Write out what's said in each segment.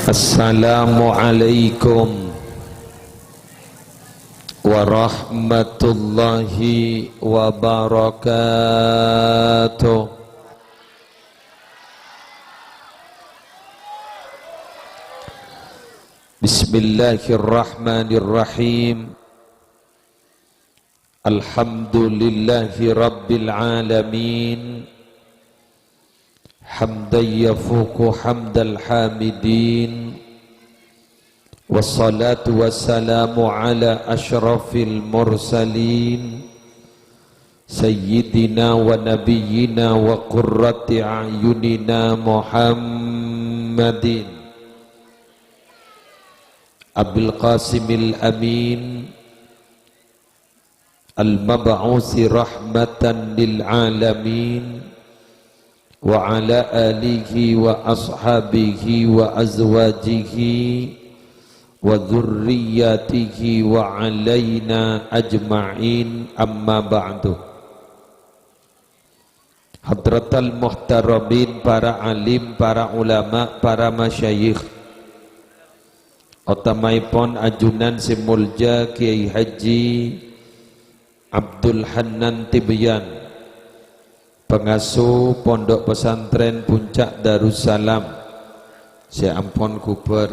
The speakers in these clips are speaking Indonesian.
Assalamualaikum warahmatullahi wabarakatuh. Bismillahirrahmanirrahim. Alhamdulillahi rabbil alamin. Hamdan yafuqu hamdal hamidin. Wassalatu wassalamu ala ashrafil mursalin Sayyidina wa nabiyyina wa qurrati a'yunina Muhammadin Abil Qasimil Amin Al-Mab'usi rahmatan lil alamin wa ala alihi wa ashabihi wa azwajihi wa dzurriyyatihi wa alaina ajma'in, amma ba'du. Hadratal muhtaramin, para alim, para ulama, para masyayikh, utamaipun ajunan Simulja Kiai Haji Abdul Hannan Tibyan, pengasuh Pondok Pesantren Puncak Darussalam, Seampon Kuper,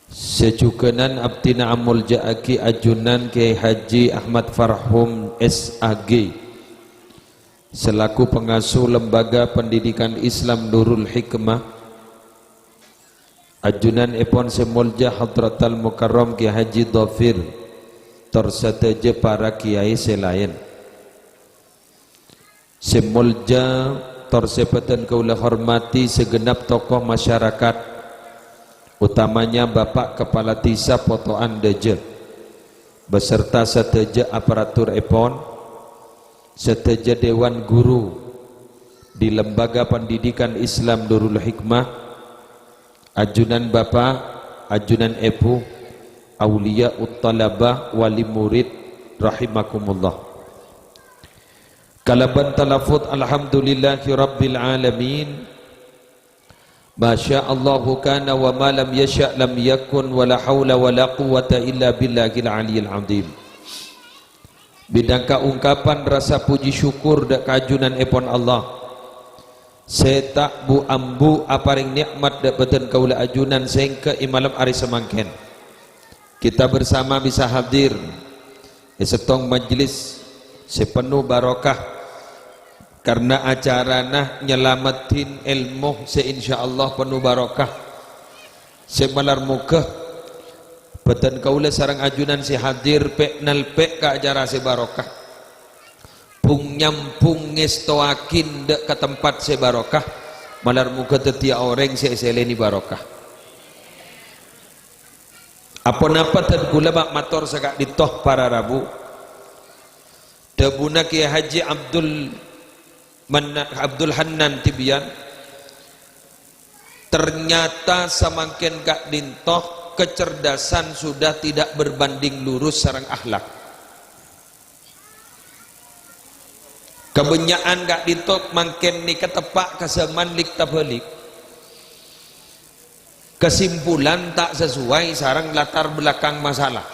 sejukenan abdina amul ja'aki ajunan Kiai Haji Ahmad Farhum SAG selaku pengasuh Lembaga Pendidikan Islam Nurul Hikmah, ajunan epon semulja Hadratal Mukarram Kiai Haji Dhafir, terseteje para kiai selain semulja tersebatan kaula hormati segenap tokoh masyarakat, utamanya Bapak Kepala Desa Potoan Deje beserta seteja aparatur epon, seteja Dewan Guru di Lembaga Pendidikan Islam Nurul Hikmah, ajunan Bapak, ajunan Ibu, Aulia Uttalabah, wali murid rahimakumullah. Kalaban talafut alhamdulillahi rabbil alamin. Masya Allahu kana wa ma lam yasha' lam yakun wa la hawla wa la quwwata illa billahil aliyil azim. Bidangka ungkapan rasa puji syukur dak kajunan epon Allah. Setak bu ambu aparing nikmat dak beten kaula ajunan sehingga imalam ari semangken. Kita bersama bisa hadir setong majlis sepenuh barokah karena acarana nyelamatin ilmu seinsyaallah penuh barokah semalar muka beten kaula sarang ajunan si hadir pek nal pek ka acara si barokah pung nyampung ngestoakin dek ke tempat si barokah malar muka tetia orang si seleni barokah apa napa tan kula mak mator sakak ditoh para rabu debuna Kiai Haji Abdul Hannan Tibyan ternyata samangken kak dintoh kecerdasan sudah tidak berbanding lurus sareng akhlak. Kebenyaan kak dintoh mangken ni ketepak keseman lik tabalik. Kesimpulan tak sesuai sareng latar belakang masalah.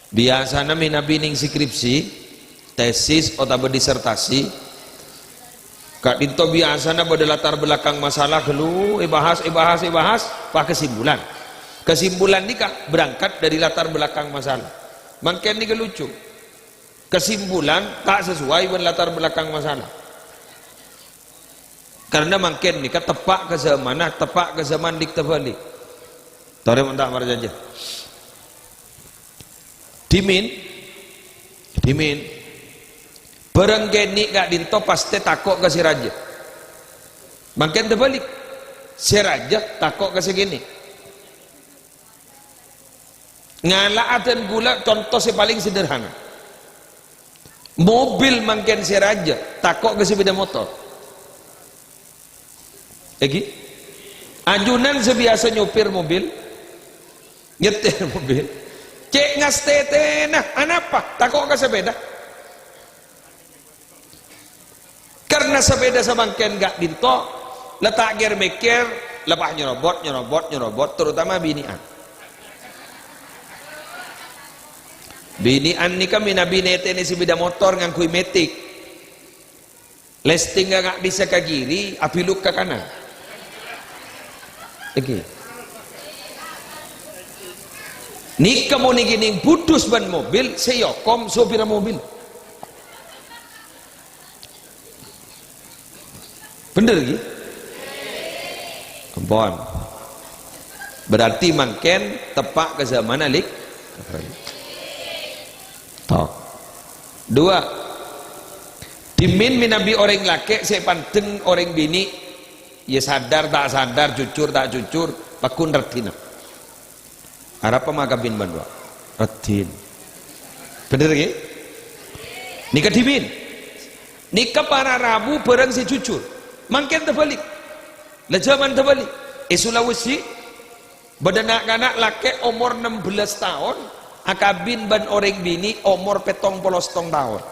Biasana minabining skripsi tesis atau disertasi kak dinto biasana pada latar belakang masalah kelu bahas pak kesimpulan ini kak berangkat dari latar belakang masalah mangken ini kelucu kesimpulan tak sesuai dengan latar belakang masalah karena mangken ini kak tepak ke zaman dik terbalik tore mentak marjaja dimin berenggeni kak dinto pasti takut ke si raja mungkin terbalik si raja takut ke segini ngalah dan gula contoh si paling sederhana mobil mungkin si raja takut ke si beda motor ajunan sebiasa nyupir mobil nyetir mobil cek ngastete nah anapa takut ke sepeda karena sepeda samangken gak dinto letak gear mikir lepas nyerobot terutama binian ni kami nabi nete ni si bida motor ngangkui metik lesting gak bisa ke kiri api luk ke kanan okay. Ni kamu ni gini putus ban mobil seyokom sopir mobil bener lagi ampun berarti mangken tepak ke zaman alik tok dua dimin minabi orang laki saya panteng orang bini ya sadar tak sadar jujur tak jujur pakun retina harap pemakabin bandwa retin bener lagi nikah dimin nikah para rabu perang si jujur mangken terbalik lah zaman terbalik Sulawesi bedanak-anak laki umur 16 tahun akabin ban orang bini umur 70 tahun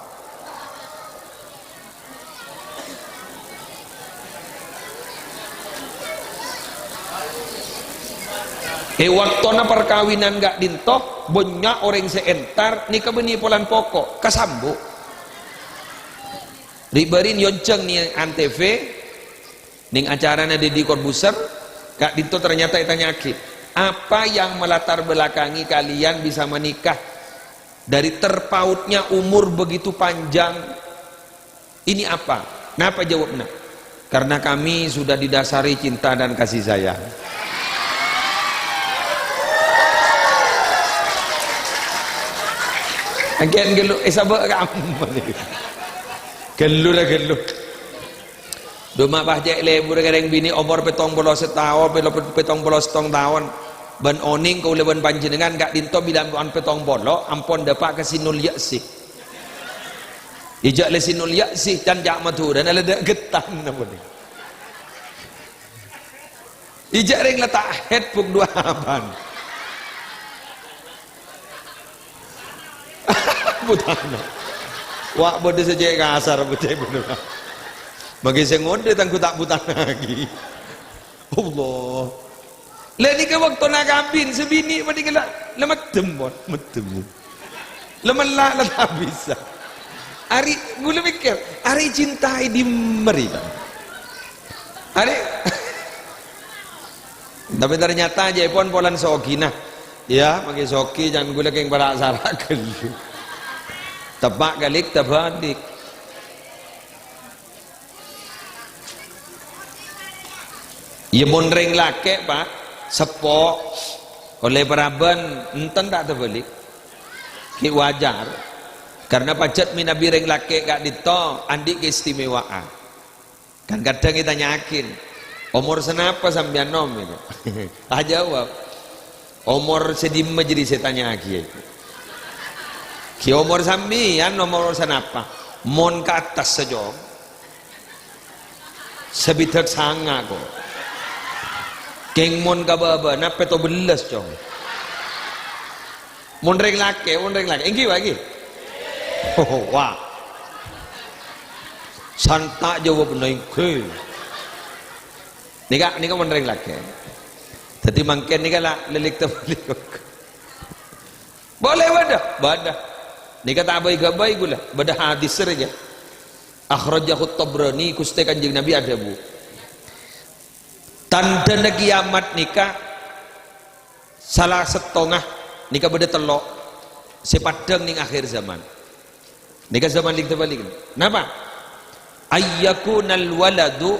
waktuna perkawinan gak dintok banyak orang seentar nikah beni polan pokok kasambu riberin yonceng ni antv ning acaranya Deddy Corbuzier gak dinto ternyata ditanyaki apa yang melatar belakangi kalian bisa menikah dari terpautnya umur begitu panjang ini apa? Kenapa jawabnya? Karena kami sudah didasari cinta dan kasih sayang agen gelu sabak kamu gelu dah gelu Duma pahjek lebur kadang bini umur 70 tahun 70 tahun ban oning kau leban panjenengan gak dinto bilang an petong bolok ampun dapat ke sinul yaksi ijak le sinul yaksi dan jak matu dan ada getan apa ni ijak ring letak head puk dua aban butana wak bodoh saja kasar betul betul bagi saya ngode tangku tak butan lagi Allah lah ni ke waktu nak kabin sebini pada gelak lemak tembon metemu lemelak lah tak bisa hari gula mikir hari cintai di meri hari tapi ternyata aja pun polan soki nah ya bagi soki jangan gula keng barak sarak gelu tepak galik terbalik ya monreng laki pak sepok oleh peraban enten tak terbalik ki wajar karena pacet minabi reng laki gak dito andik keistimewaan kan kadang kita nyakin umur senapa sambian nom itu jawab umur sedim jadi saya tanya lagi ki umur sambian nomor senapa mon ke atas sejong sebitak sanga kok keng mon kababa na peto belas cong mon reng laki engki lagi oh wah santak jawab naik ke nika mon reng laki jadi mangken nika lah lelik terbalik boleh badah nika tak baik gula badah hadis saja akhrajahu Tabrani kuste kanjeng Nabi ada bu tanda kiamat nikah salah setengah nikah beda telok sepadang ning akhir zaman nikah zaman lik terbalik kenapa ayyakunal waladu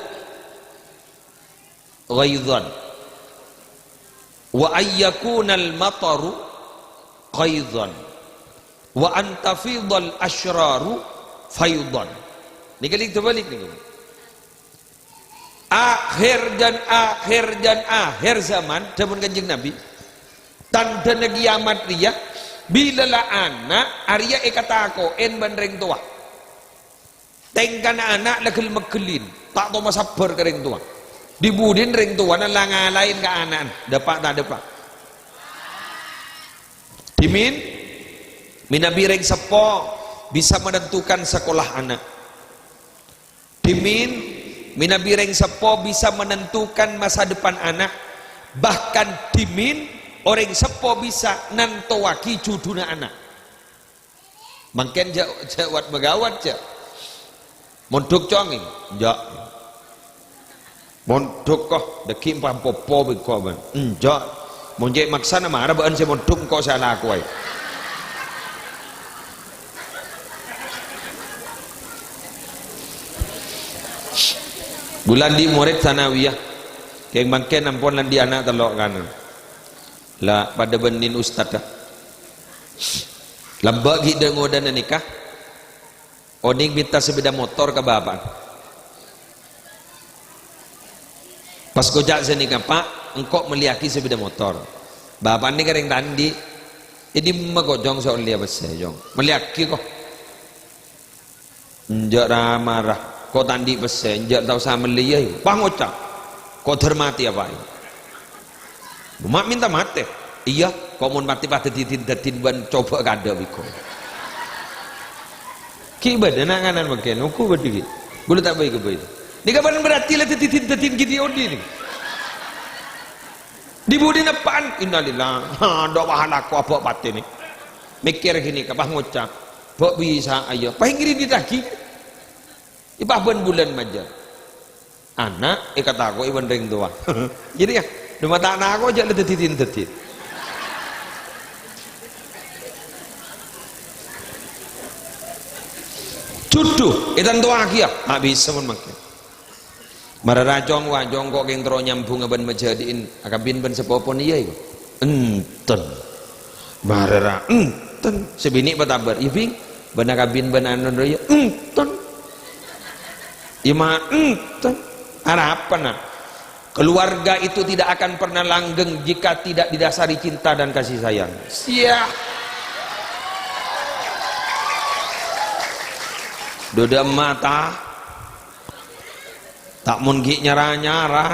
ghaidhan wa ayyakunal mataru qaidhan wa antafidhal asyraru faydan nikah lik terbalik nih akhir zaman zaman kanjeng Nabi tanda kiamat dia bila lah anak Arya ekatako en bandreng tua tengkan anak lekil mekelin tak tahu masa sabar ke reng tua dibudin reng tua nan ngalain ke anak dapat tak dapat dimin minabi reng sepo bisa menentukan sekolah anak dimin minabireng sepo bisa menentukan masa depan anak, bahkan dimin orang sepo bisa nantowaki juduna anak. Mungkin jawat megawat ja mondok conging ja mondok kok deki pampopo beko ban ja monjek maksana marah beun se mondok kok salah aku ai. Bulan di murid sanawiyah keng mangken ampun lan di anak telok kanan lah pada benin ustad dah lambak kita ngodan nikah oning minta sepeda motor ke bapak pas kojak senikah pak engkau meliaki sepeda motor bapak ni kering tandi ini megojong soal dia besar jong meliaki kok njak marah kau tandi besen, jak tahu sama liya, pangocak, kau termati apa ini? Mak minta mati, iya, kau mau mati pada titin ban coba kada biko. Kibat dan anganan makan, aku berdiri, boleh tak baik apa itu? Ni kapan berarti lah titin gini odi ni? Dibudi nepan, innalillah, dok bahan aku apa pati ni? Mikir gini, kapah ngocak, kok bisa ayo, pahingiri ditagi. Ipah ben bulan maja anak kata aku iban ring tua jadi ya rumah tak anak aku aja letetin jodoh itan tua kia tak bisa pun makin marah rajong wajong kok yang terus nyambung aban majadiin akabin ben sepopon iya itu enten marah enten sebini batabar ibing ben akabin ben anon raya enten Ima harapan keluarga itu tidak akan pernah langgeng jika tidak didasari cinta dan kasih sayang. Siap. Doda mata tak mungkin nyara-nyara.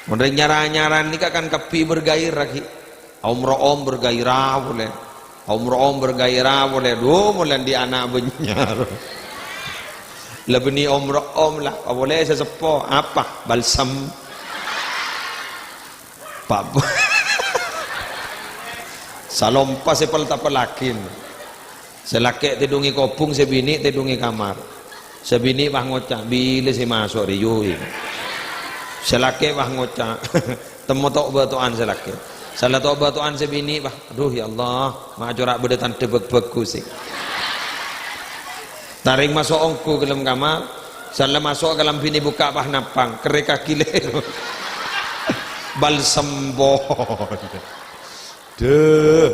Mending nyara-nyara ni kan kepi bergairah ki. Om bergairah boleh. Om bergairah boleh. Mulai di anak benyar. Lebih ni om lah, boleh sesepo apa balsam, pak, salompa sepel tak pelakin, selaki tidungi kopung sebini tidungi kamar, sebini bah ngocak bila si masuk riuh, selaki bah ngocak, temu tok batuan selaki, salah tok batuan sebini bah, aduh ya Allah, mak corak bedetan tebek-beku sih. Taring masuk ongku ke dalam kamar, salah masuk ke dalam bini buka bah napang, kerek kaki leh, balsam bon, deh,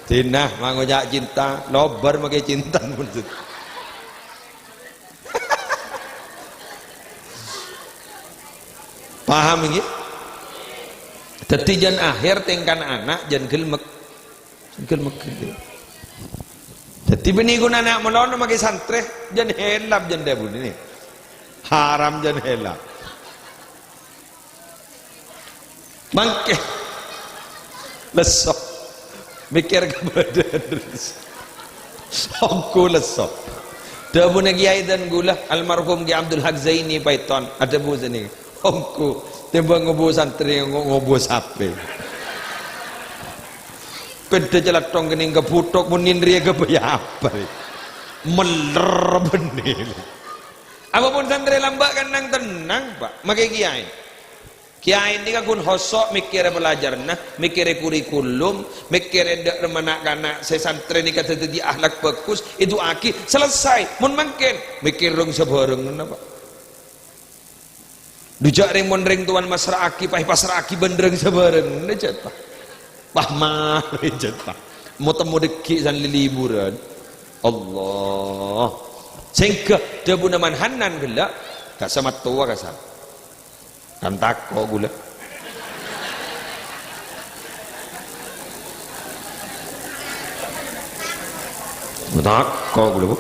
tinah mangojak cinta, lobar makai cinta mulut, paham ini? Tetijan akhir tengkan anak jan gelmek. Jadi bini guna anak melon makai santre jan helap jan debun ini haram jan helap mangke lesok mikir kebadan aku lesok debun kiai dan gula almarhum Ki Abdul Haq Zaini Paiton ada bu sini aku timbang ngobo santri ngobo sape pede celatong kening kebutok munin ria kebaya apa meler benih apapun santri lambak kan nang tenang pak makai kiai ini kan kun hosok mikir belajar nah mikir kurikulum mikir dak remanak kanak saya santri ini kata jadi akhlak bagus itu aki selesai mun mangken mikir rong sebareng napa dujak ring mon ring tuan masra aki pasra aki bendreng sebareng nejet pak pahmah jatah mau temu deki san liburan Allah sehingga dia pun naman hanan gila gak sama tua kasar kan tako gula tako gula bu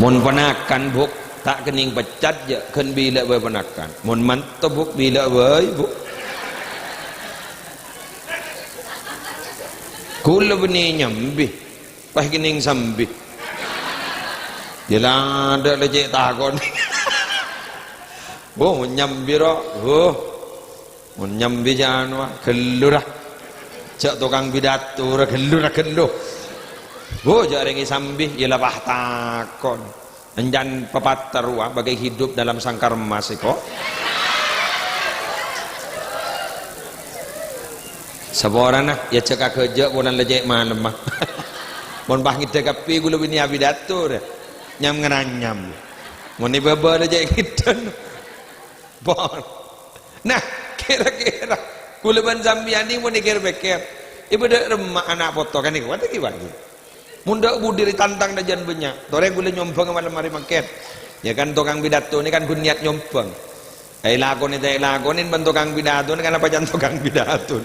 mun panakan buk tak kening pecat je kan bila berpanakan mun mantap buk bila bu kula beni nyambi pah kening sambi jelang ada lecek takon Oh nyambi ro, nyambi jangan gelur dah. Cak tukang pidato ora gelur geluh. Oh jaringi sambi ialah bah takon. Enjan pepatah ruah bagai hidup dalam sangkar emas kok. Saboran nah ya cek kerja bulan lejek malam mah. Mon bah ngide kapi gula bini abidato dah. Nyam ngeranyam. Mon ni baba lejek kidan. Bon. Nah, kira-kira gula ban zambiani mon dikir beker. Ibu dak remak anak foto kan iku wate ki wagi. Mun dak budi ditantang dajan banyak. Tore gula nyompong malam mari maket. Ya kan tukang pidato ni kan gun niat nyompong. Lakonin ban tukang pidato ni kan apa jan tukang pidato.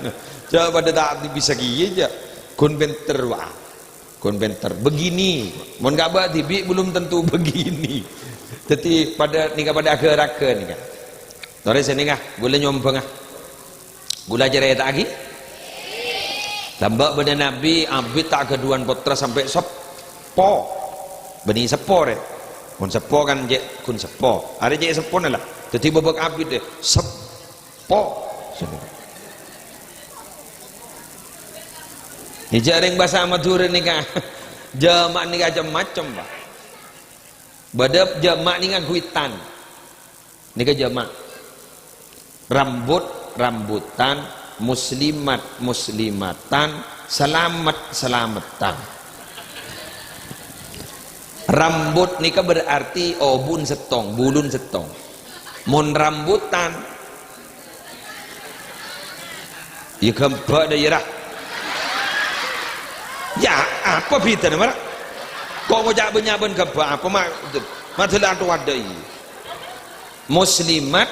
Coba pada tak bisa kiye aja. Kun benter wah. Kun benter begini. Mun gak ba tibi belum tentu begini. Jadi pada nikah pada akhir-akhir ni kan. Tore sini ngah gula nyompong ngah. Gula cerai tak lagi. Tambah pada Nabi abid tak keduan putra sampai sepo. Beni sepo deh. Mun sepo kan je kun sepo. Ada je sepo lah. Jadi babak abid deh sepo. Ni jaring bahasa Madura ni kan. Jamak ni macam-macam bah. Badap jamak ni kan kuitan. Ni kan jamak. Rambut rambutan, muslimat muslimatan, selamat selamatan. Rambut ni kan berarti obun setong, bulun setong. Mon rambutan ya kempa daerah. Ya apa bita nama? Kok mau jak benyaban kempa apa mak? Masalah tu ada ini. Muslimat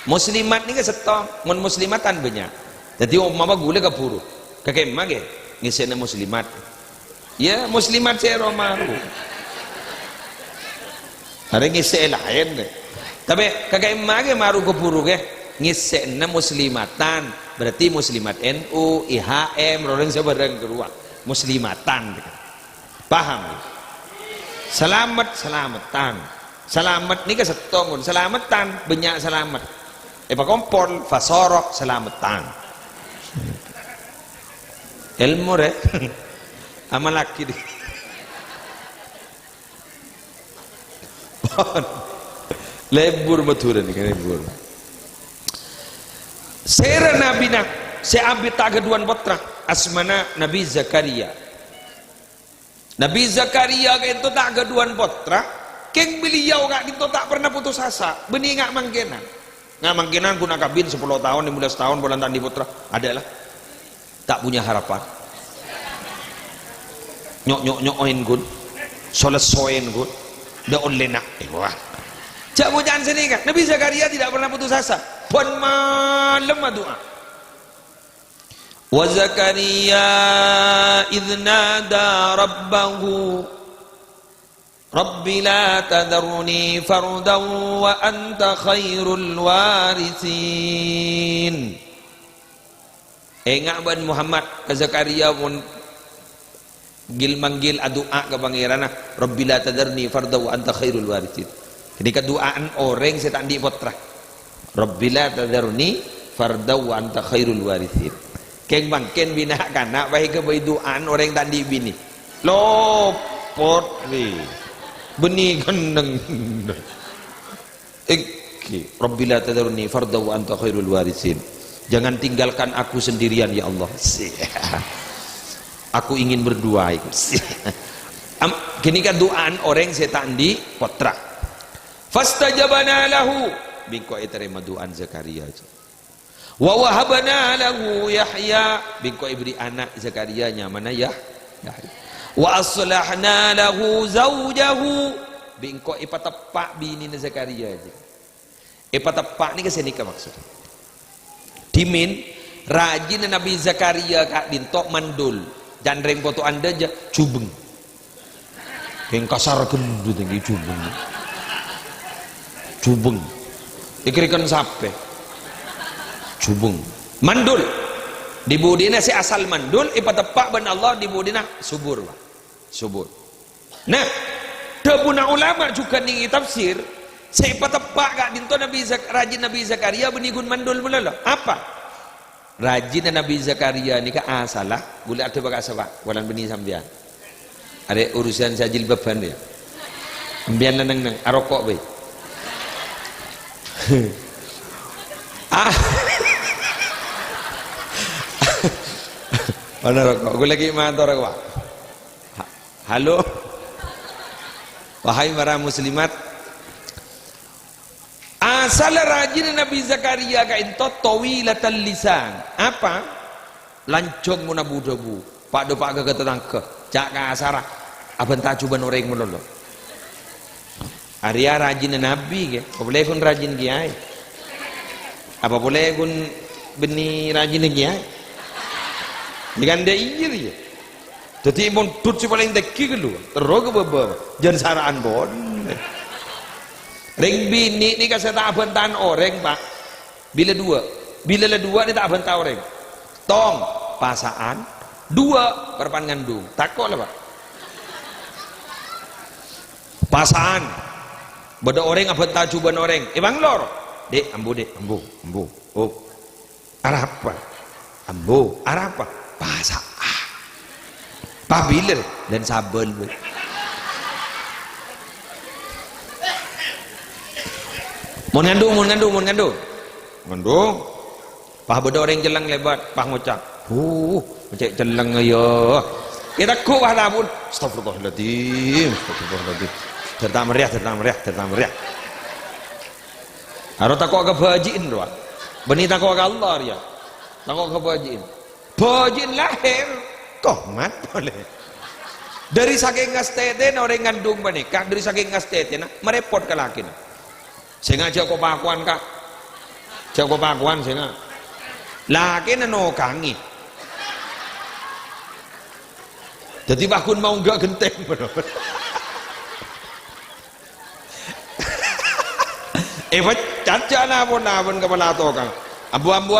muslimat ni ke setong, mon muslimatan banyak. Jadi mama gula ke puru, kakek mage ngisena muslimat. Ya muslimat saya romaru. Ada ngise lain deh. Tapi kakek mage maru ke puru ke ngisena muslimatan. Berarti muslimat NU, IHM, orang sebarang keluar. Muslimatan. Paham? Selamat selamatan. Selamat ni ke setong, selamatan banyak selamat. Pak kompol fasorok selamatan. Ilmu re amal laki di. Lebur betul ni kan lebur. Sera Nabi nak seabit tak keduan putra asmana Nabi Zakaria. Nabi Zakaria itu tak keduan putra. Keng beliau kak itu tak pernah putus asa. Benih ngak mangkenan. Ngak mangkenan guna kabin 10 tahun, 15 tahun bulan tandi putra. Adalah tak punya harapan. Nyok-nyok-nyokin gun. Solesoin gun. Da onlenak. Wah. Cak bujaan sini kan. Nabi Zakaria tidak pernah putus asa. Pun malam doa. Wa Zakaria idh nada rabbahu Rabbi la tadharni fardan wa anta khairul warithin. Engak ban Muhammad ke Zakaria pun gil manggil doa ke pangeran Rabbi la tadharni fardan wa anta khairul warithin. Ketika doaan orang saya tak di putra. Rabbi la tadharni fardan wa anta khairul warithin. Keng bangken bina kanak baik ke bayi doaan orang tak di bini. Lopot ni. Benih gendeng. Rabbi la tadharni farda wa anta khairul warithin. Jangan tinggalkan aku sendirian ya Allah. Aku ingin berdua. Kini kan doaan orang setan di putra. Fastajabana lahu. Bingko terima doaan Zakaria. Wa wahabana lahu Yahya. Bingko ibri anak Zakaria nya mana ya? Yahya. Wa aslahna lahu zawjahu. Bingko ipatepak bini Zakaria aja. Ipatepak ni kesini ke maksud. Dimin rajin Nabi Zakaria kak dintok mandul. Dan reng foto anda aja cubeng. Yang kasar gendut tinggi cubeng. Cubeng. Dikirikan sape. Cubeng. Mandul. Di budina si asal mandul ipatepak ben Allah di budina subur subur. Nah, debuna ulama juga nih tafsir Siapa tepak kak dinto rajin Nabi Zakaria benigun mandul mula lo. Apa? Rajin Nabi Zakaria ni kak salah. Boleh ada bakal sebab. Walan beni sambian. Ada urusan sajil beban dia. Ambian nang arokok be. Mana rokok? Gue lagi mantor rokok. Halo. Wahai para muslimat, asal rajin Nabi Zakaria ka into tawilatal lisan. Apa? Lancong muna budabu. Pak do pak ke tetangga. Cak ka asara. Aben tak coba noreng melolo. Arya rajin Nabi ke. Apa boleh kun rajin kiai? Apa boleh kun beni rajin kiai? Dengan dia injil ya. Jadi mon tut si paling deki ke lu. Terus ke bebe. Jangan saraan bon. Ring bini ni kasih tak abentan orang pak. Bila dua ni tak abentan orang. Tong pasaan. Dua perpan ngandung. Takut lah pak. Pasaan. Beda orang abentan cuban orang. Bang lor. Dek ambu dek ambu. Oh. Arah apa? Ambu. Arah apa? Pasaan. Pabiler dan sabel. Mun ngandung. Pah beda orang jelang lebat, pah ngucap. Macam jelang ayo. Kita ku wahlah pun. Astagfirullahaladzim. Tertam meriah. Harus takut kebajiin doa. Benih takut ke Allah dia. Takut kebajiin. Bajiin lahir. Tomat boleh. Dari saking ngastete orang ngandung menikah, dari saking ngastete merepot ke laki. Sengaja kau pakuan kak. Cak kau pakuan sengaja. Laki no kangi. Jadi bakun mau enggak genteng benar. Caca napon kepala tokang. Ambu.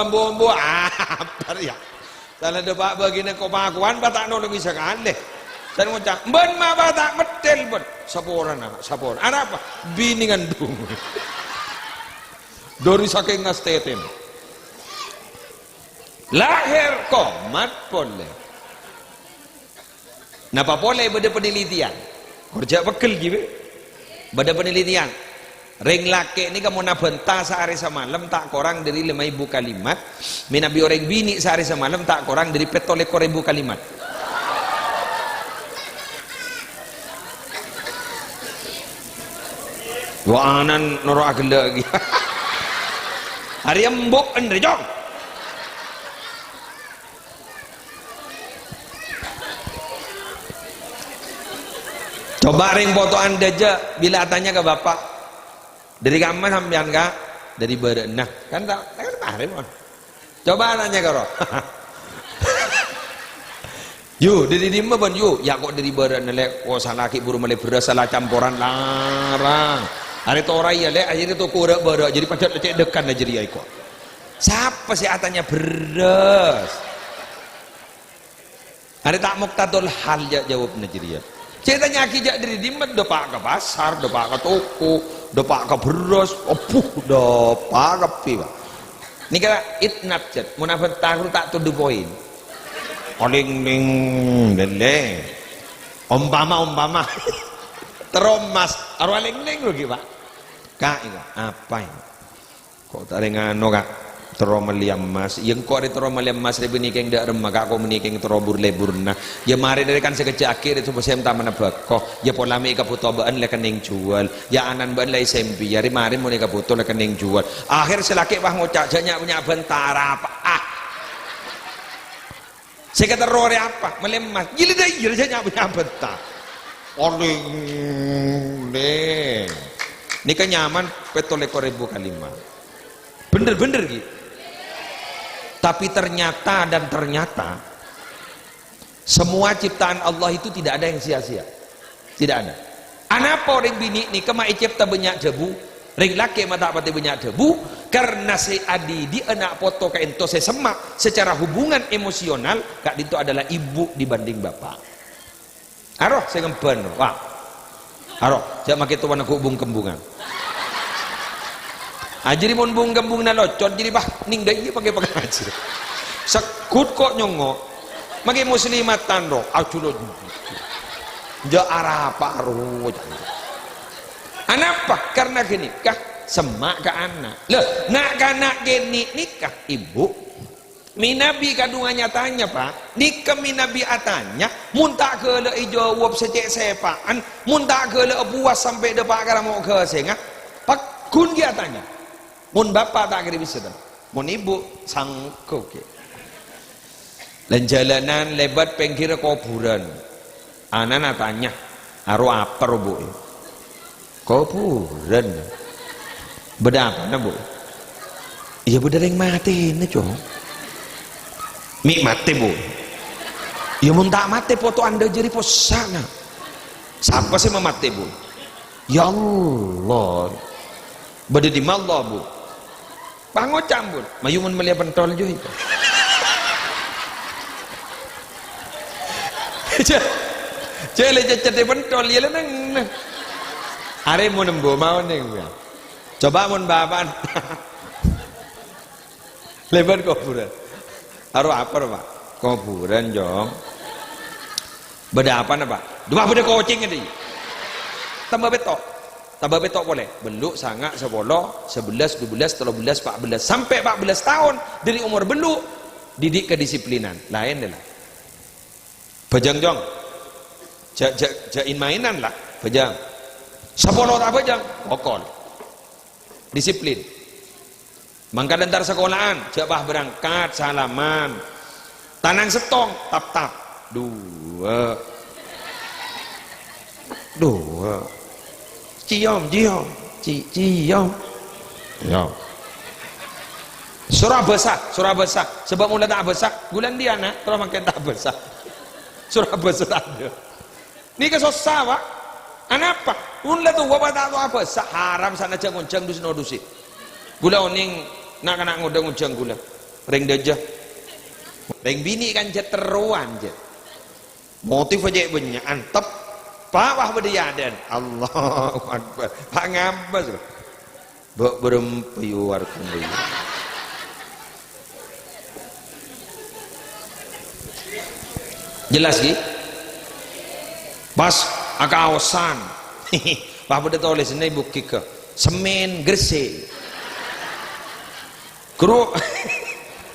Apa ya? Salah depak begini kau pakuan batak no lebih sekali. Dan ngucap, ben ma batak metel ben. Saporan. Ada apa? Bini ngandung. Dari saking ngasteten. Lahir komat boleh. Napa boleh beda penelitian? Kerja bekel gitu. Beda penelitian. Ring laki ini kamu nabenta sehari semalam tak kurang dari 5.000 kalimat. Minabi orang bini sehari semalam tak kurang dari petolek 1.000 kalimat. Wah anan noro agak lagi. Hari embuk andre jong. Coba ring foto anda aja bila tanya ke bapak. Dari kamar sampean kak, dari berenah kan tak kemarin mon. Coba nanya karo. Yu dari dimana bon yu? Ya kok dari berenah lek kok salah ki buru mele beras salah campuran larang. Hari torai ya lek akhirnya tu kurek berak jadi pacat lecek dekan aja dia kok. Siapa sih atanya beras? Hari tak muktadul hal ya jawab Najriya. Ceritanya kijak dari dimana depak ke pasar, depak ke toko. Depak ke beras, depak ke pipa. Ini kata itnab jet, munafat tahu tak tuduh poin. Oling ling lele, umpama, teromas, aroling ling lagi pak. Kak ini apa ini? Kok tak ngano kak? Teromaliam mas, yang kau ada teromaliam mas lebih nikeng dak remah kak kau menikeng terobur leburna. Ya mari dari kan sekecil akhir itu pasal taman apa kok? Ya polami kaputobaan lekan yang jual, ya anan ban lay sembi. Ya mari mau nikah putu lekan yang jual. Akhir selaki bah ngucap janya punya bentara apa? Saya kata rore apa? Melemas. Gila dah gila janya punya bentar. Oling deh. Ini kan nyaman petolek 1.000 kalimat. Bener gitu. Tapi ternyata semua ciptaan Allah itu tidak ada yang sia-sia. Tidak ada. Anapa orang bini ni kema cipta banyak debu, ring laki mata pati banyak debu karena si adi di anak foto ka ento se semak secara hubungan emosional kak itu adalah ibu dibanding bapak. Aroh saya ngempen. Wah. Aroh, saya makai tuan aku hubung kembungan. Jadi mon bung gambung na locot jadi bah ning dai pakai ngaji. Sekut kok nyongo. Magi muslimat tando aculo. Ja arah paru. Anapa? Karena gini kah semak ke anak. Loh, nak anak gini nikah ibu. Minabi kadungannya tanya pak. Nikah minabi atanya. Muntah ke le jawab sejak sepaan. Muntah ke le buas sampai depan karena mau ke sengah. Pak kun dia tanya. Mun bapak tak kira bisa dah. Mun ibu sangkuk. Dan jalanan lebat pengkira kuburan. Anak tanya, aru apa bu? Kuburan. Beda apa bu? Iya beda yang mati ini cong. Mi mati bu. Ya mun tak mati foto anda jadi posana. Siapa sih mati bu? Ya Allah. Beda di Allah bu. Pangocam bu. Mayumun melihat pentol juga itu. Cele cecet pentol ya nang. Are mau nembo mau neng. Coba mun bapan. Lebar kuburan. Aru apa pak? Kuburan jong. Beda apa pak? Dua beda kucing ini. Tambah betok boleh. Beluk sangat 10, 11, 12, 13, 14 sampai 14 tahun dari umur beluk didik kedisiplinan. Lain deh lah. Bajang jong. Jain mainan lah. Bajang. 10 tak bajang. Okol. Disiplin. Mangka dantar sekolahan. Jabah berangkat salaman. Tanang setong tap. 2. Ciom. Ciom. Ya. Surah besar. Sebab mula tak besar. Bulan dia nak. Terus makin tak besar. Surah besar ada. Ni kesusah pak. Anapa? Mula tu bapak tak tahu apa. Haram sana cang uncang dusi. Gula oning nak ngudang uncang gula. Ring dejah. Ring bini kan jeteruan je. Motif aja banyak. Antep. Pak wah berdiadan. Allahu Akbar. Pak ngabas. Bok berempiyuar kembali. Jelas ki? Pas akaosan. Pak beda tulis ini buki ke semen gresik. Guru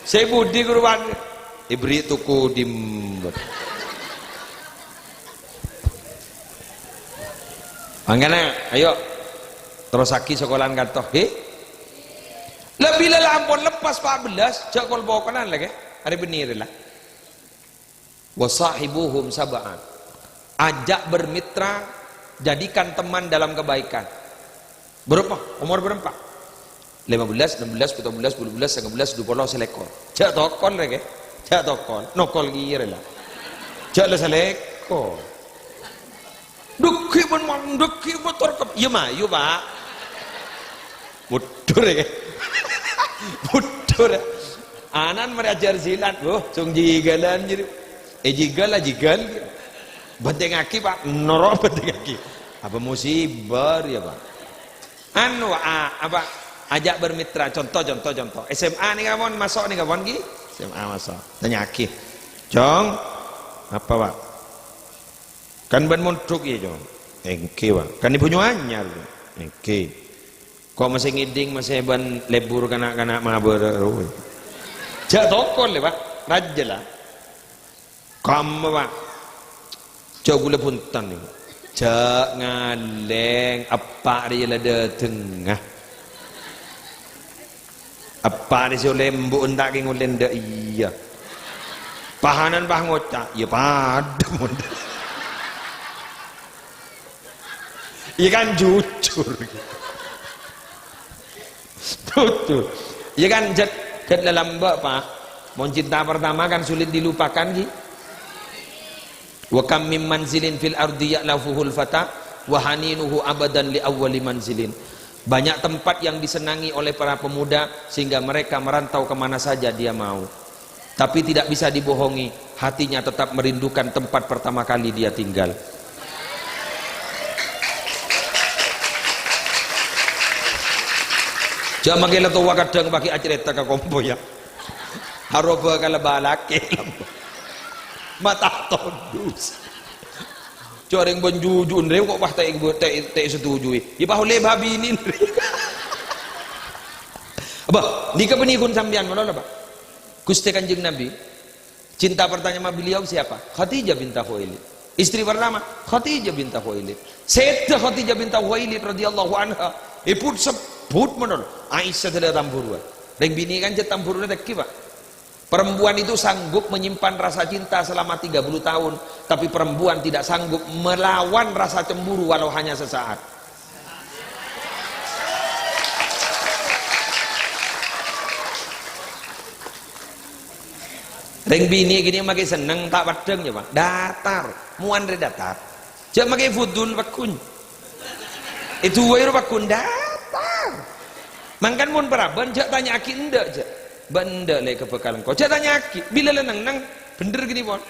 saya budi guru wan diberi tuku dimbet. Mangkana ayo terus aki sekolahan kantor. Lebih lampun lepas 14 jakol bokonan lagi. Hari bener lah. Wasahibuhum sab'an. Ajak bermitra, jadikan teman dalam kebaikan. Berapa? Umur berapa? 15, 16, 17, 18, 19, 20 selekor. Jak tokol lagi. Jak tokol. Nokol gire lah. Jak le selekor. Duki motor ke. Iya mah, iya pak. Mudur ya. Mudur. Anan merajar silat. Cung jigalan jadi. Jigal. Benteng aki pak. Norok benteng aki. Apa musibah ya pak. Apa ajak bermitra. Contoh. SMA nih kawan masuk nih kawan ki. SMA masuk. Tanya aki. Jong. Apa pak? Kan ban montruk ya jong. Engke pak. Kan ibu nyuanyar. Engke. Kok masih ngiding masih ban lebur kanak-kanak mabar. Jak tokol ya pak. Raja lah. Kamu pak. Cok gula puntan nih. Jak ngaleng apa dia lada tengah. Apa dia lembu entak ke ngulen dak iya. Pahanan bah ngocak. Ya padam. Iya kan jujur. Tuh. Iya kan jet dalam pak. Mau cinta pertama kan sulit dilupakan gitu. Wa kam min manzilin fil ardi ya'lafuhul fata wa haninuhu abadan li awwali manzilin. Banyak tempat yang disenangi oleh para pemuda sehingga mereka merantau kemana saja dia mau. Tapi tidak bisa dibohongi, hatinya tetap merindukan tempat pertama kali dia tinggal. Jangan makin tua kadang bagi acerita ke kompo ya. Haroba kalau balake mata tondus. Coreng benjujun reu kok wah tak setuju. Ya bahule babi ini. Apa? Di kepenikun sambian mana apa? Gusti Kanjeng Nabi. Cinta pertama sama beliau siapa? Khadijah binti Khuwailid. Istri pertama Khadijah binti Khuwailid. Sayyidah Khadijah binti Khuwailid radhiyallahu anha. Ipun sebut mana? Aisyah adalah tamburuan. Reng bini kan jet tamburuan tak kiba. Perempuan itu sanggup menyimpan rasa cinta selama 30 tahun, tapi perempuan tidak sanggup melawan rasa cemburu walau hanya sesaat. Reng bini gini makin seneng tak padeng ya Pak. Datar, muan re datar. Jak makin fudul bakun. Itu wae bakun datar. Mangkan mun paraban jak tanya aki ndak jak. Benda le kebekalan kau. Jak tanya aki, bila le nang bener gini pon.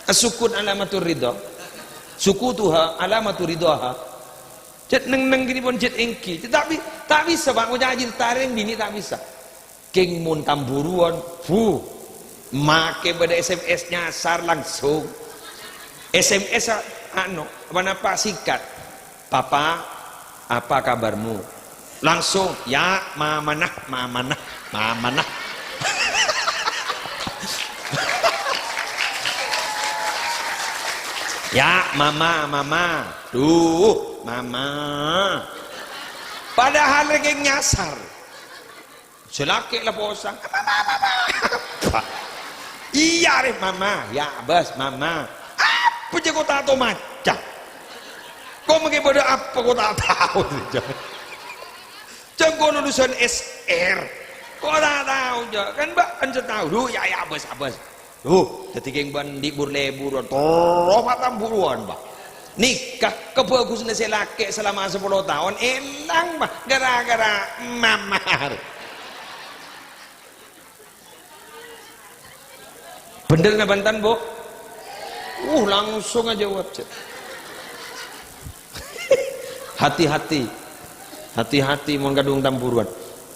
Asukun alamatur ridha. Sukutuha alamatur ridhaha. Jak nang gini pon jak engki. Tak bisa Pak, ngajin taring bini tak bisa. King mun tamburuan, make pada SMS nyasar langsung. SMS apa singkat. Papa, apa kabarmu? Langsung, ya mamanah. Ya mama. Duh, mama. Padahal lagi nyasar. Selaki lah posang. Mama. Iya reh mama. Ya bas mama. Apa je kau tak tahu macam? Kau mungkin pada apa kau tak tahu? Jangan kau lulusan SR. Kau tak tahu je. Kan mbak kan tahu. Duh ya bas. Duh, ketika yang bandi burleburan. Toropat tamburuan mbak. Nikah kebagusan si laki selama 10 tahun. Elang mbak. Gara-gara mamar. Bener na Bantan bu? Langsung aja jawab. Hati-hati mau kadung tamburuan.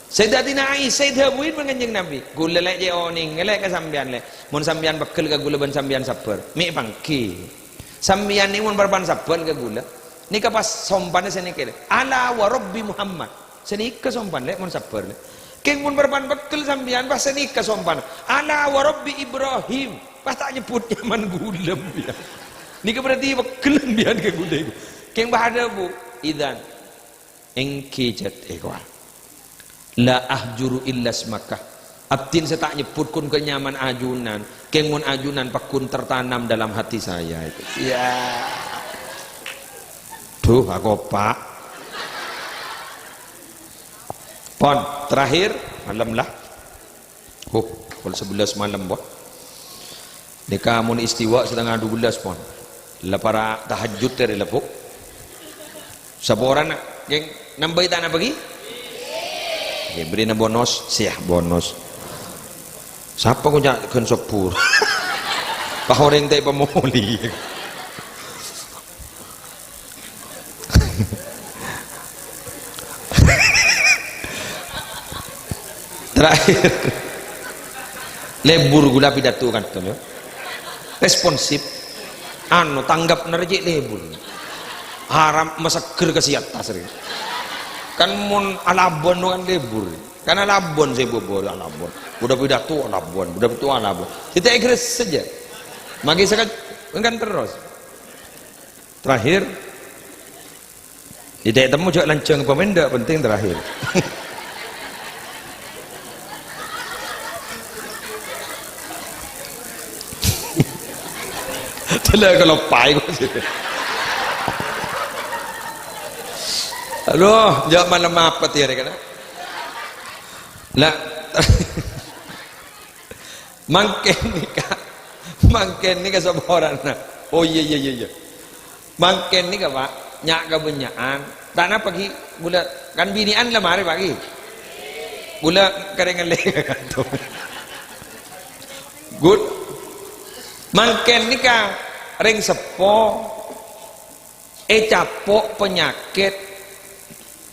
Sayyidatina Aisyah Sayyidah Muin menganjing Nabi. Gula lek je oning, ngelek ke sambian lek. Mun sambian bekel ke gula ban sambian sabar. Mi pangki. Sambian ni mun berban sabar ke gula. Ni ka pas sompannya seni kele. Ala wa Rabbi Muhammad. Seni ke sompan lek mun sabar lek. Keng mun berban bekel sambian pas seni ke sompan. Ala wa Rabbi Ibrahim. Pas tak nyebut nyaman gulem ya. Ni ke berarti bekel sambian ke gula itu. Keng bahada bu. Idan engki jat ekwa. La ahjuru illa smakah. Abdin saya tak nyebut kun kenyaman ajunan. Keng mun ajunan pakun tertanam dalam hati saya itu. Ya. Duh aku pak. Pon terakhir malam lah. Pukul 11 malam boh. Deka mun istiwa setengah 12 pon. La para tahajud dari lepuk. Saboran geng nambah tanah pagi. Beri na bonus, siah bonus. Siapa ko kan sopur? Pahoreng tayo pamuli. Terakhir, lebur gula pidato kan tu, responsif. Tanggap nerjik lebur. Haram masaker kesiat tasri. Kan mun alabon kan lebur. Kan alabon saya bobor alabon. Budak pidato alabon, budak pidato alabon. Kita ikhlas saja. Magi sekat kan terus. Terakhir tidak temu juga lancang pemenda penting terakhir. Telah kalau pai kok sih. Aduh, jawab malam apa tiada kan? Lah, mangken ni kesabaran. Oh iya. Mangken ni ke pak, nyak kebenyaan. Tanah pagi, gula kan binian lah mari pagi. Gula kerengan lega kantor. Good. Mangken ni ka ring sepo, capok penyakit.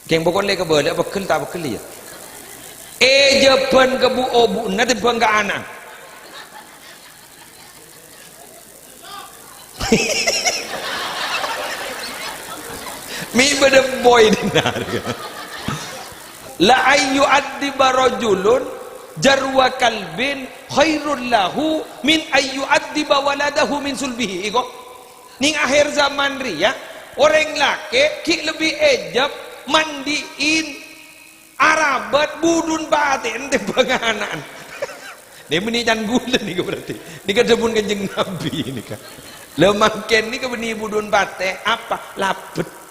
Keng pokok le ke boleh bekel tak bekel ya. Jepan ke bu obu nanti bangga anak. Mi beda boy dinar. La ayu addiba rajulun jarwa kalbin khairul lahu min ayu addiba waladahu min sulbihi. Iko ning akhir zaman ria orang laki ki lebih ejab mandiin arabat budun batin ente penganan. Dia menican gula nih berarti. Ini kedebun kanjeng Nabi ini kan. Lemangken ini kebeni budun bate apa lapet.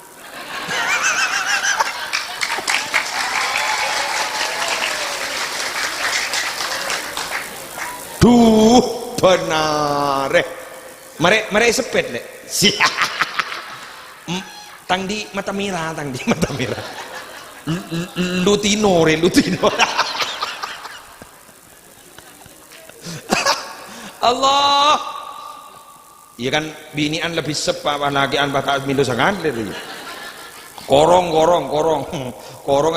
Duh benar. Mare sepet le. Tang di mata merah. Lutino. Allah. Iya kan binian lebih sepa lagi an batas milu sangat le. Korong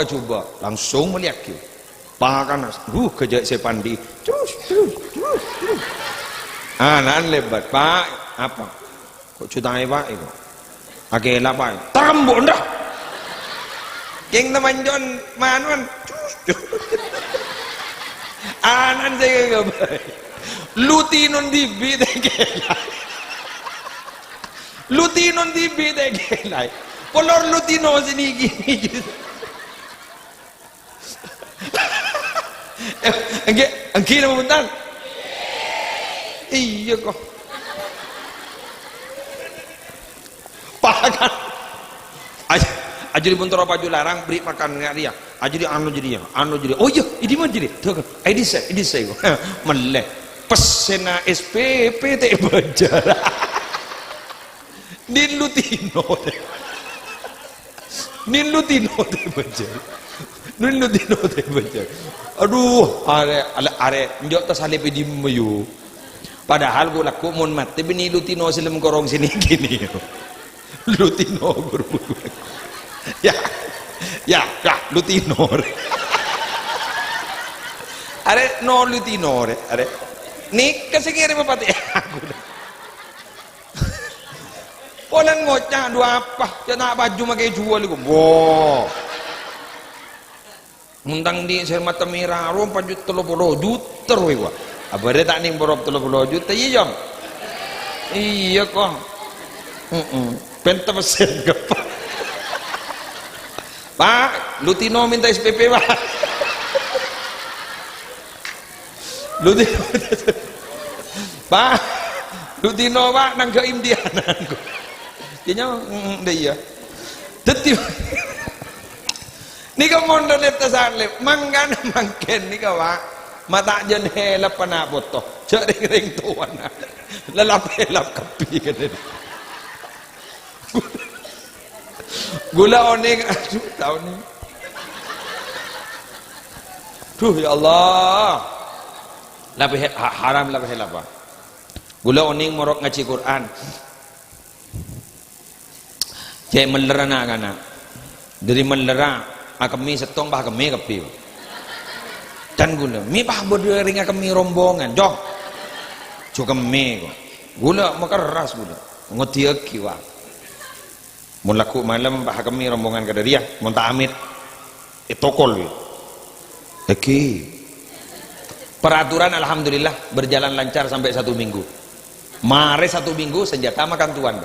coba langsung melihat ki. Pakan kerja sepandi. Terus. Nan lebat, Pak. Apa? Kok cutai Pak itu? Akela Pak. Tambon dah. Keng teman John manuan. Anan saya gabay. Lutinon dibi tegelay. Lutinon dibi tegelay. Kolor lutino sinigi. Angki na mabuntang? Iya kok. Pakan. Aja dibuntur apa aja larang beri makan nggak dia. Aja di anu jadi. Oh iya, ini mah jadi. Tuh kan. Ini saya kok. Meleh. Pesena SPP teh bajar. Nin Lutino teh bajar. Aduh, are njok tas hale pe dimeyu. Padahal gua laku mun mati bini Lutino silem korong sini gini. Lutino guru. Ya, Lutino. Are no Lutino are. Nik kesengire mapati aku. Polan ngocah dua apa? Jangan baju makai jual iku. Wow. Muntang di ser mata merah rom 30 juta rupiah. Abare tak ning borop 30 juta iya jom. Iya kok. Penta pesen gepa. Pak, Lutino minta SPP Pak. Lutino. Pak, Lutino Pak nang ke Indianan kok. Dia iya. Dadi ni ka mondon lepta salep manggan mangken ni ka wa mata jen helap pana boto cering tuan lalap helap kapi kan gula oning aduh tahun ni tuh ya Allah lapeh haram lapeh helap gula oning morok ngaji Quran cek melerana kana dari melera akemi setong bah kemi kepi dan gula mi bah bodoh ring akemi rombongan dong juga kemi gula makeras gula ngoti aki wa mun laku malam bah kemi rombongan kada dia mun ta amit tokol aki peraturan alhamdulillah berjalan lancar sampai 1 minggu mare 1 minggu senjata makan tuan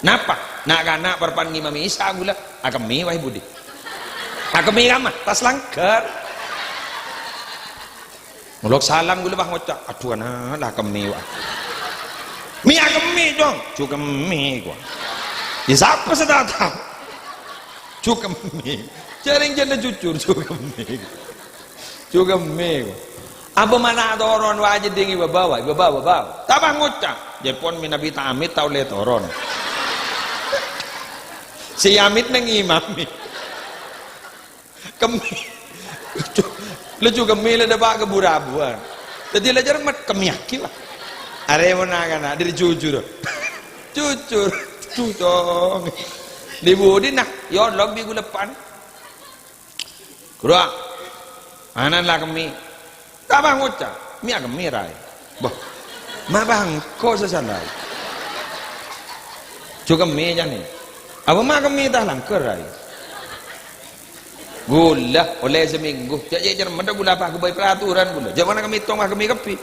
napa nak kana perpan Imam Isa gula akemi wahai budi akemi ramah tas langgar mulok salam gula bah ngocak aduh nah lah kemi wah mi akemi dong juga kemi gua ya siapa sedatang juga kemi jaring janda jujur juga kemi gua apa mana toron wajib dingi babawa tabah ngocak jepon minabi tamit tau le toron si amit nang imami kemi lucu kemi le debak ke burabuan jadi lejar mat kemi aki lah are mana kana dari jujur dong di budi nah yo log minggu depan Kurang anan lah kami tak bang ucap mi agak mirai bah ma bang kok sesalah juga mi aja nih apa ma kami dah langkerai gula oleh seminggu jadi jangan mana gula apa kebaik peraturan gula jangan kami tong kami kepi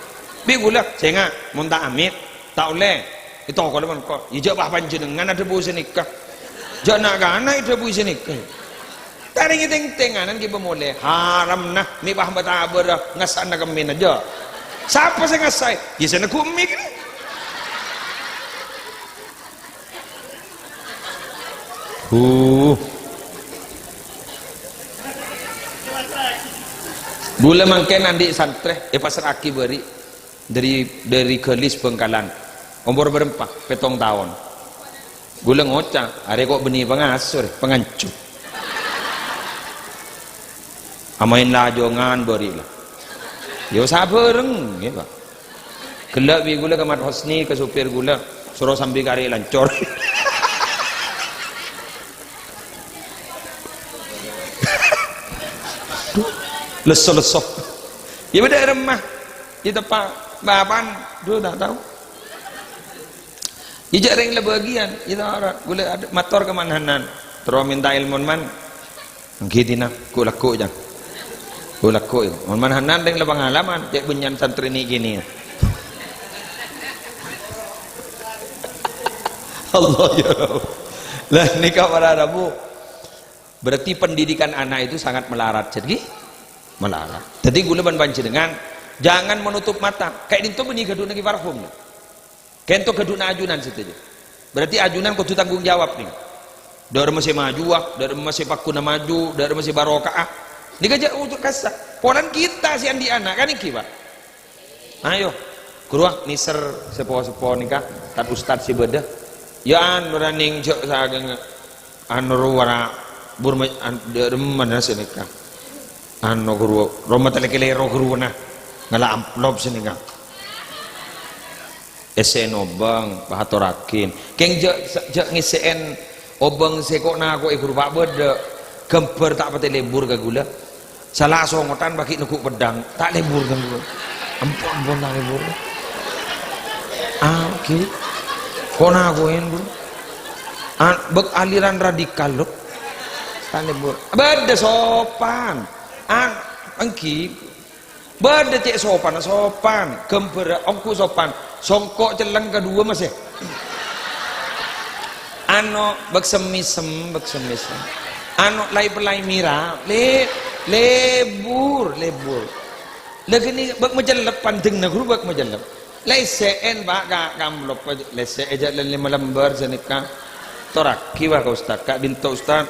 bi gula cenga munta amit tak oleh itu kalau man kok ijak bah panjenengan ada bu senikah jangan anak itu bu senikah taring ting-tinganan kita boleh haram nah mi bah batabar ngasan na kami aja siapa sih ngasai di sana kumi kan gula mangken andi santre pasar aki beri dari Kelis Bengkalan umur berempat petong tahun gula ngocah are kok benih pengasur pengancu amain lajongan beri lah yo sabareng ya Pak gelak bi gula ke Mat Hosni ke supir gula suruh sambil kari lancor leso-leso ya beda remah di tempat bapan dulu tak tahu ijak ring lebagian itu orang gula ada motor kemananan terus minta ilmu man gitina ku laku jang ku laku ya mananan ring pengalaman cek bunyan santri ini gini ya Allah ya lah nikah para Rabu berarti pendidikan anak itu sangat melarat jadi melarat jadi gula panjenengan jangan menutup mata kayak itu benih gadun lagi parfum kayak itu gadun ajunan situ berarti ajunan kudu tanggung jawab nih dari masih maju dari masih pakuna maju dari masih barokah ini gajah untuk kasar polan kita sih di anak kan ini Pak ayo kuruah niser sepo-sepo nikah tat ustad si bedah ya anu raning jok sageng anu wara burma dari mana sih nikah anu guru roma telekilero guru na ngala amplop sini kan esen obang bahatorakin keng jak ngisen obang sekok na aku guru pak beda gemper tak pati lebur ke gula salah songotan bagi nukuk pedang tak lebur kan gula ampun tak lebur oke kona aku yang gula bek aliran radikal loh tak lebur beda sopan angki beda cek sopan gemper ongku sopan songkok celeng kedua masih ano beksemisem ano lai pelai mira lebur lagi ni bak majalap pandeng na guru bak majalap lai seen pak kamlop lai se aja lima lembar senika torak kiwa ka ustad kak bintu ustad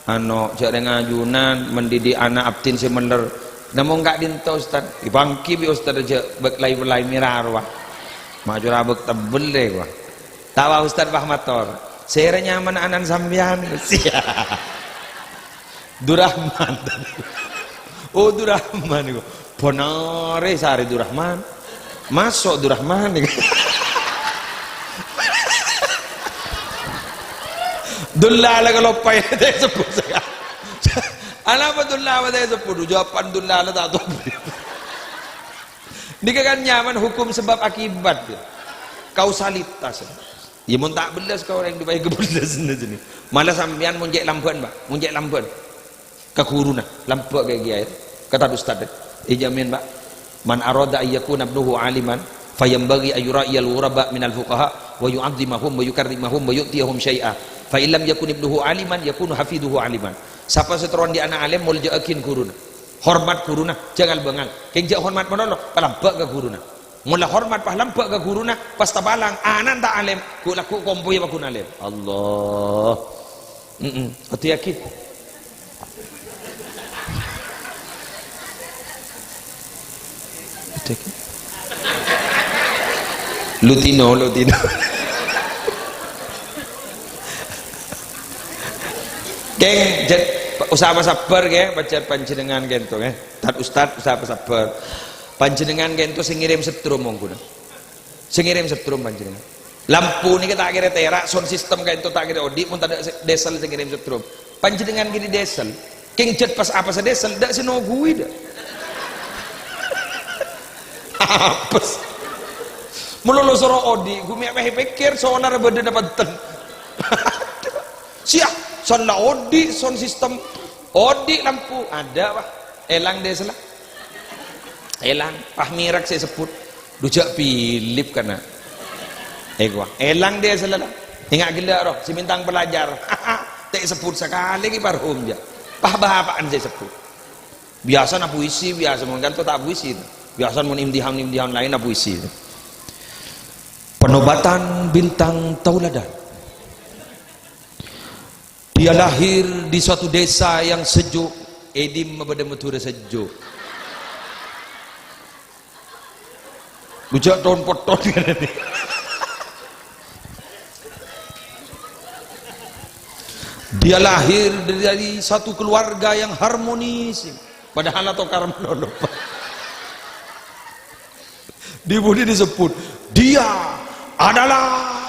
ano cak ngajunan mendidik anak abtin si meler namun kak bintu ustad ibangki bi ustad aja bak lai pelai mira arwah maju rabek tebel deh gua tawa ustad bahmator saya nyaman anan sambian sia Durrahman oh Durrahman itu benar sari Durrahman masuk Durrahman dullala kalau payah deh sebut saya apa dullala deh sebut jawaban dullala tak tahu ini kan nyaman hukum sebab akibat kausalitas ya mun tak belas kau orang dibayar kebelas sini malah sampean munjek lampuan Pak munjek lampuan kekuruna lampu kayak gaya kata ustad ijamin Pak man arada ayyakuna ibnuhu aliman fayambaghi ayyura'iyal ghuraba minal fuqaha wa yu'azzimahum wa yukarrimahum wa yu'tiyahum syai'a fa illam yakun ibnuhu aliman yakunu hafiduhu aliman siapa seteron di anak alim mulja'akin kuruna hormat kuruna jangan bengal kenjak hormat menolong palampak ke kuruna mula hormat palampak ke kuruna pas tabalang anan tak alim ku laku kompoy wa kun alim Allah hati-hati Lutino keng usaha sabar ke baca panjenengan gento tat ustad usaha sabar panjenengan gento sing ngirim setrum monggo sing ngirim setrum panjenengan lampu niki tak kira terak sound system gento tak kira odi pun tak desel sing ngirim setrum panjenengan gini desel King jet pas apa sedih seldak sinogui dah. Apes. Melulu soro odi, gumi apa pikir sonar beda dapat ten. Siap, son la odi, son sistem odi lampu ada pak. Elang deh salah. Elang, pahmirak saya sebut. Dujak Philip kana. Gua. Elang dia salah. Ingat gila roh, si bintang pelajar. Tak sebut sekali ki parhum ja. Pah bapaan saya sebut. Biasa na puisi, biasa mungkin tu tak puisi. Biasa mun imtihan lain na puisi. Penobatan bintang tauladan. Dia lahir di suatu desa yang sejuk. Edim mabada matura sejuk. Bujak tahun poton kan ini. Dia lahir dari satu keluarga yang harmonis. Padahal atau karma lupa. Di budi disebut dia adalah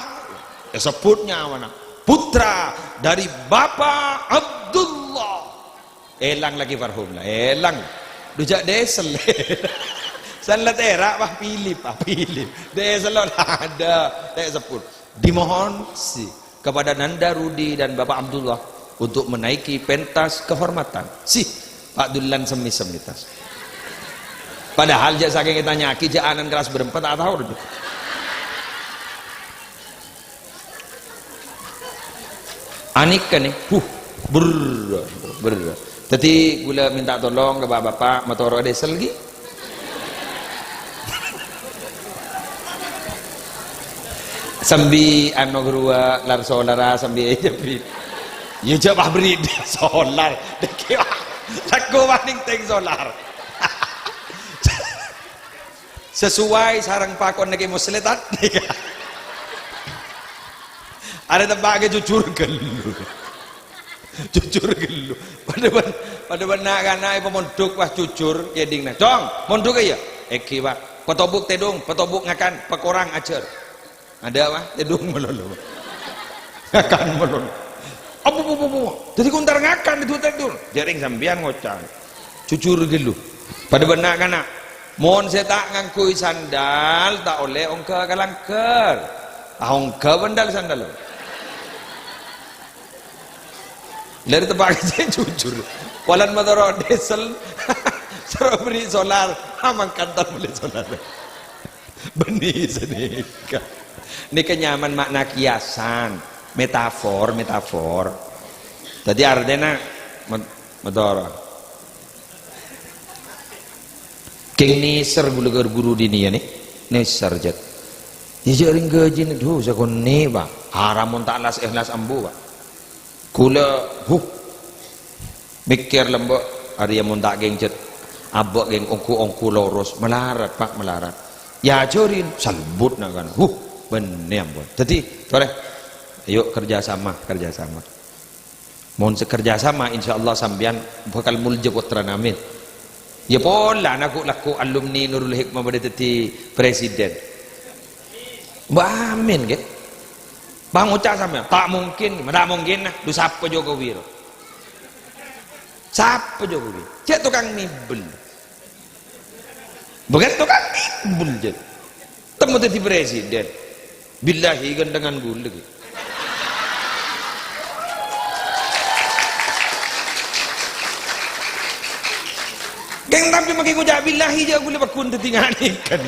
sebutnya mana? Putra dari Bapak Abdullah. Elang lagi farhum lah, elang. Dujak desel. Salat era bah Philip. Desel ada. Tak sebut. Dimohon si kepada Nanda Rudi dan Bapak Abdullah untuk menaiki pentas kehormatan. Si Pak Dullan semis-semitas. Padahal jak saking kita nyaki jak anan kelas berempat tak tahu dulu. Anik kan nih, ber. Tadi gula minta tolong ke bapak motor desel lagi. Sambil anu gerua lar solara sambil aja beri. Ya jabah beri solar. Deki aku paling teng solar. Sesuai sarang pakon niki muslimat. Ada tempat ke jujur gelu. Jujur gelu. Pada benak kana pemondok wah jujur kedingna. Dong, mondok ya. Eki Pak. Petobuk tedung, petobuk ngakan, pekorang acer. Ada apa? Tedung melulu. Ngakan melulu. Apa. Jadi kuntar ngakan itu tedung. Jaring sambian ngocang. Jujur gelu. Pada benak kana. Mohon saya tak ngangkui sandal tak oleh ongka kalangker. Ongka bendal sandal. Dari tempat saya jujur. Walan madara desel. Suruh beri solar. Amang kantor boleh solar. Benih sedika. Ini kenyaman makna kiasan, metafor. Tadi artinya madara. King niser guru dini ya nih, niser jet. Jaring gaji nih, tuh sakon nih bang. Haramun tak las ikhlas ambu bang. Kula, mikir lembok. Ada yang muntak geng jet. Abok geng ongku lorus, melarat pak melarat. Ya jorin, salbut nak kan. Benih ampun. Jadi, boleh. Ayo kerjasama. Mohon sekerjasama, insya Allah sambian bakal mulja putra namin. Ya pola nak laku alumni Nurul Hikmah pada teti presiden. Amin ke? Bang ucap sama, tak mungkin nah. Du siapa Jokowi? Siapa Jokowi? Cek tukang nibel. Bukan tukang nibel je. Temu teti presiden. Billahi gandangan gula. Geng tapi makin ku billahi je gula bakun tetingan ikan.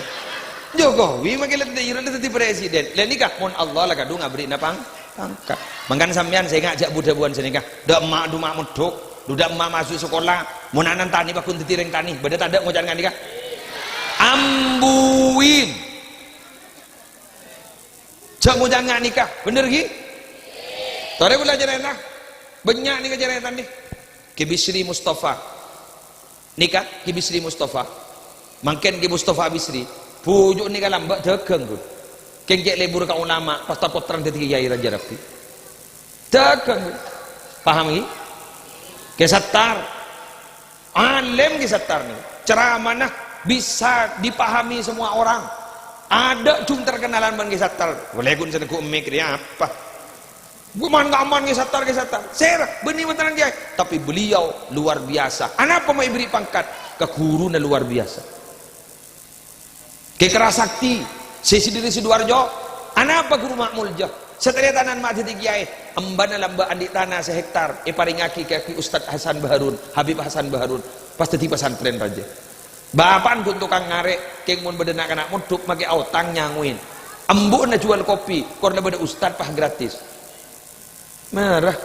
Jokowi makin letih presiden. Lain nikah mon Allah lah kadung abri napang pangkat. Mangkan sampean saya ngajak budak-buan senikah. Dak emak du mak medok, dudak emak masuk sekolah, mun anan tani bakun tetireng tani. Beda tak ada ngojan nikah. Ambuin. Jak ngojan nikah, bener gi? Tore belajar enak. Banyak nih kejaretan nih. Kibisri Mustafa. Nikah Kibisri Mustafa. Mangken Ki Mustafa Bisri. Pujuk ni kalam mbak dagang tu. Kengkek lebur ka ulama pasta potran dadi kiai Raja Rafi. Dagang. Paham ni? Kesattar. Alim kesattar ni. Ceramah nah bisa dipahami semua orang. Ada cung terkenalan ban kesattar. Boleh kun sedeku mikir apa? Bukan nggak aman gesatar. Serah benih matanan dia. Tapi beliau luar biasa. Apa mau beri pangkat? Ke guru na luar biasa. Ke Kerasakti, Sisidiri Sidoarjo. Apa guru makmulja? Setelah tanan mak jadi kiai, embana lamba andi tanah sehektar. Paringaki ke Ustadz Hasan Baharun, Habib Hasan Baharun. Pas tadi pesantren raja. Bapan pun tukang ngarek, keng mun bedenak anak muduk make autang nyanguin. Embu na jual kopi, korna beda Ustadz pah gratis. Marah.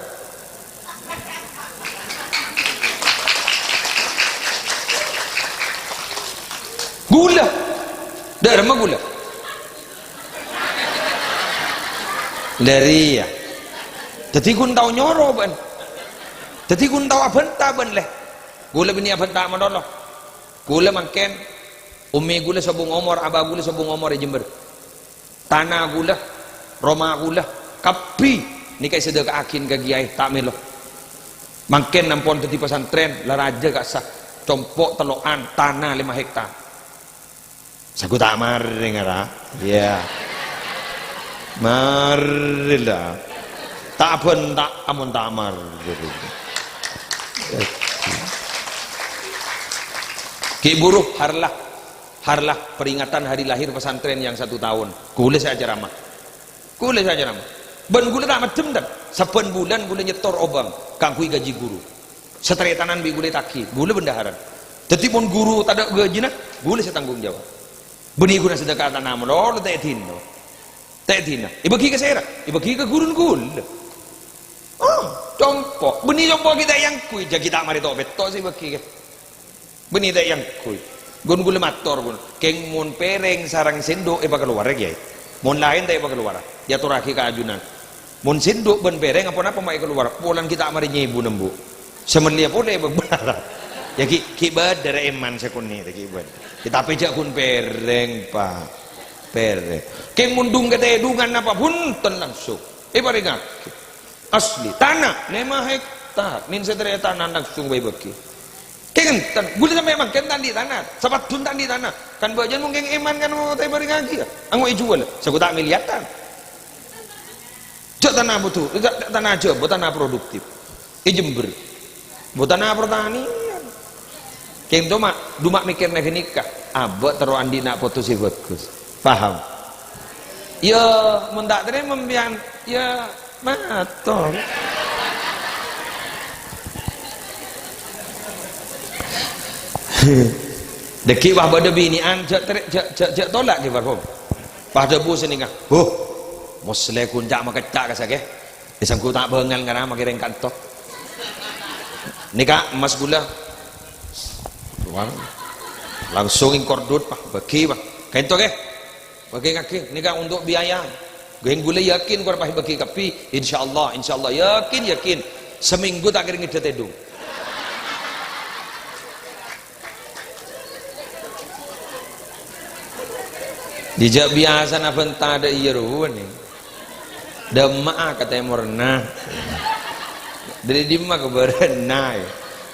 Gula. Darah mah gula. Dari ya. Jadi kun tahu nyoro ban. Jadi kun tahu abenta ban leh. Gula bini abenta manoloh. Gula mangken. Umi gula sabung omor, abah gula sabung omor di Jember. Tanah gula, Roma gula, kapi. Ni kay sedekah akin ke giai tak melo. Mangken nampon tadi pesantren la raja gak sah. Compok telokan tanah 5 hektar. Saku tak mari ngara. Ya. Marilah. Tak bentak amun tak mar. Ki buruh harlah peringatan hari lahir pesantren yang 1 tahun. Kule saya ceramah. Ben gula tak macam dah. Saban bulan gula nyetor obang, kangkui gaji guru. Setelah tanan bi gula taki, gula bendaharan. Jadi pun guru tak ada gaji nak, gula saya tanggung jawab. Benih guna sedekah tanah melor tak tino. Ibagi ke saya, ibagi ke gurun gula. Compok, benih compok kita yang kui, jadi kita mari tok betok sih bagi ke. Benih tak yang kui. Gun gula mator gun, keng mun pereng sarang sendok iba keluar lagi. Mun lain tak iba keluar. Ya turaki ke ajunan. Mun sinduk ben bereng apa-apa mai keluar. Pulang kita amari nyebu nembu. Semelia pun dia bebarat. Ya ki badar eman sekuni ki bad. Kita pejak kun pereng Pak. Pereng. Keng mundung kete edungan apa punten langsung. Paringat. Asli tanah 5 hektar. Min setere tanah langsung bae beki. Keng tan gula sampe emang ken tan di tanah. Sapat dun tan di tanah. Kan bajan mung keng eman kan mau teh paringagi. Anggo ijual. Saku tak miliatan. Jok tanah betul, tanah aja, buat tanah produktif. Jember, buat tanah pertanian. Keng dumak mikir nikah, abah taruh andi nak foto si bagus, paham? Ya, mendak terima membian, ya matong. Deki wah pada binian, jak tolak ke barhom. Pada bu seningah, Musle kunjak makecak kasake. Isangku tak bengal ngana makireng kantor. Nika emas gula. Tuang. Langsung ingkordut Pak, bagi Pak. Kento ke? Bagi kaki. Nika untuk biaya. Geng gula yakin kau bagi kapi. Insyaallah yakin. Seminggu tak kering ngedet edung. Dijak biasa na benta ada iya ruan ni. Demak katanya morna. Dari dimma ke berenai.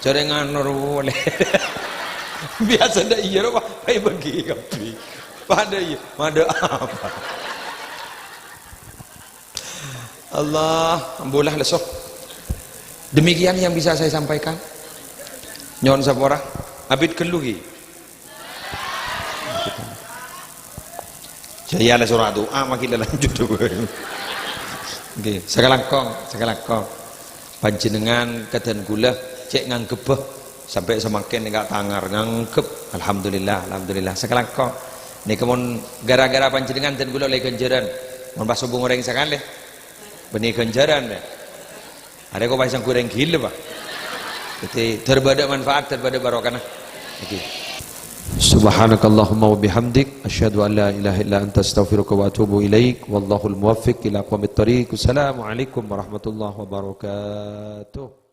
Corengan boleh. Biasa ada iya ruan. Hai bagi kapi. Pada iya. Mada apa? Allah, ambulah lesok. Demikian yang bisa saya sampaikan. Nyon sapora. Abid keluhi. Saya ada surat doa makin lanjut tuh. Oke, sekalangkong. Panjenengan keten gula cek nganggep sampai semakin enggak tangar nganggep. Alhamdulillah. Sekalangkong. Nih kemun gara-gara panjenengan dan gula lagi kenjaran. Mun pas hubung orang sekali. Benih kenjaran deh. Ada kok pasang goreng gila Pak. Jadi terbadak manfaat, terbadak barokah. Oke. Subhanakallahumma wa bihamdik asyhadu an la ilaha illa anta astaghfiruka wa atubu ilaik wallahul muwaffiq ila aqwamit thariq. Assalamualaikum warahmatullahi wabarakatuh.